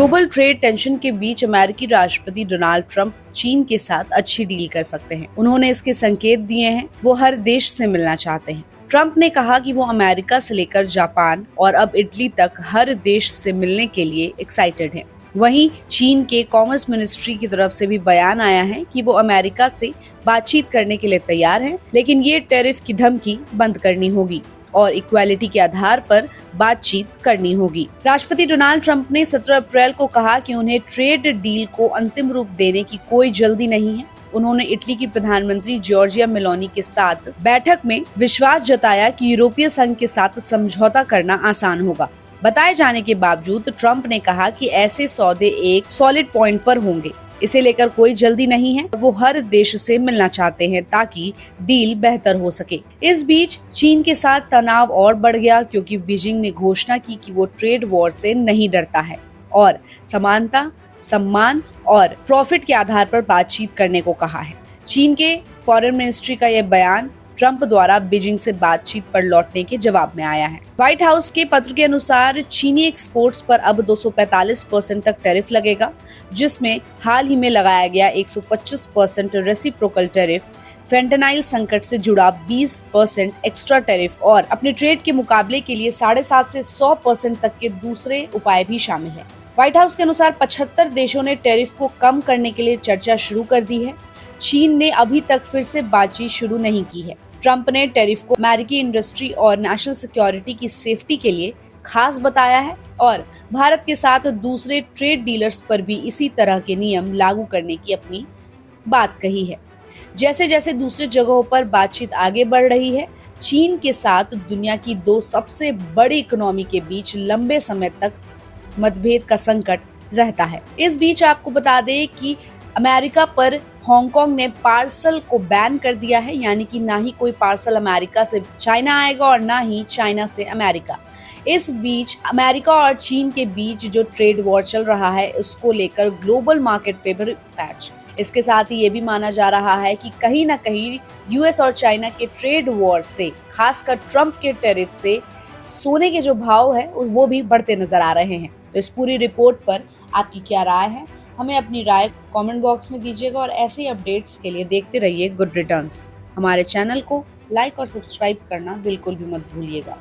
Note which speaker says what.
Speaker 1: Global trade tension के बीच अमेरिकी राष्ट्रपति डोनाल्ड ट्रंप चीन के साथ अच्छी डील कर सकते हैं। उन्होंने इसके संकेत दिए हैं। वो हर देश से मिलना चाहते हैं। ट्रंप ने कहा कि वो अमेरिका से लेकर जापान और अब इटली तक हर देश से मिलने के लिए एक्साइटेड हैं। वहीं चीन के कॉमर्स मिनिस्ट्री की तरफ से भी बयान आया है कि वो अमेरिका से बातचीत करने के लिए तैयार हैं, लेकिन ये टैरिफ की धमकी बंद करनी होगी और इक्वालिटी के आधार पर बातचीत करनी होगी। राष्ट्रपति डोनाल्ड ट्रंप ने 17 अप्रैल को कहा कि उन्हें ट्रेड डील को अंतिम रूप देने की कोई जल्दी नहीं है। उन्होंने इटली की प्रधानमंत्री जॉर्जिया मेलोनी के साथ बैठक में विश्वास जताया कि यूरोपीय संघ के साथ समझौता करना आसान होगा। बताए जाने के बावजूद ट्रंप ने कहा कि ऐसे सौदे एक सॉलिड पॉइंट पर होंगे। इसे लेकर कोई जल्दी नहीं है। वो हर देश से मिलना चाहते हैं ताकि डील बेहतर हो सके। इस बीच चीन के साथ तनाव और बढ़ गया क्योंकि बीजिंग ने घोषणा की कि वो ट्रेड वॉर से नहीं डरता है और समानता, सम्मान और प्रॉफिट के आधार पर बातचीत करने को कहा है। चीन के फॉरेन मिनिस्ट्री का यह बयान ट्रंप द्वारा बीजिंग से बातचीत पर लौटने के जवाब में आया है। व्हाइट हाउस के पत्र के अनुसार चीनी एक्सपोर्ट्स पर अब 245% तक टैरिफ लगेगा, जिसमें हाल ही में लगाया गया 125% रेसिप्रोकल टैरिफ, फेंटेनाइल संकट से जुड़ा 20% एक्स्ट्रा टैरिफ और अपने ट्रेड के मुकाबले के लिए 7.5 से 100% तक के दूसरे उपाय भी शामिल है। व्हाइट हाउस के अनुसार 75 देशों ने टैरिफ को कम करने के लिए चर्चा शुरू कर दी है। चीन ने अभी तक फिर से बातचीत शुरू नहीं की है। ट्रंप ने टैरिफ को अमेरिकी इंडस्ट्री और नेशनल सिक्योरिटी की सेफ्टी के लिए खास बताया है और भारत के साथ दूसरे ट्रेड डीलर्स पर भी इसी तरह के नियम लागू करने की अपनी बात कही है। जैसे जैसे दूसरी जगहों पर बातचीत आगे बढ़ रही है, चीन के साथ दुनिया की 2 सबसे बड़ी इकोनॉमी के बीच लंबे समय तक मतभेद का संकट रहता है। इस बीच आपको बता दें कि अमेरिका पर हांगकांग ने पार्सल को बैन कर दिया है, यानी कि ना ही कोई पार्सल अमेरिका से चाइना आएगा और ना ही चाइना से अमेरिका। इस बीच अमेरिका और चीन के बीच जो ट्रेड वॉर चल रहा है, उसको लेकर ग्लोबल मार्केट पे भी पैच। इसके साथ ही ये भी माना जा रहा है कि कहीं ना कहीं यूएस और चाइना के ट्रेड वॉर से, खासकर ट्रंप के टैरिफ से सोने के जो भाव है वो भी बढ़ते नजर आ रहे हैं। तो इस पूरी रिपोर्ट पर आपकी क्या राय है? हमें अपनी राय कमेंट बॉक्स में दीजिएगा और ऐसे ही अपडेट्स के लिए देखते रहिए गुड रिटर्न्स। हमारे चैनल को लाइक और सब्सक्राइब करना बिल्कुल भी मत भूलिएगा।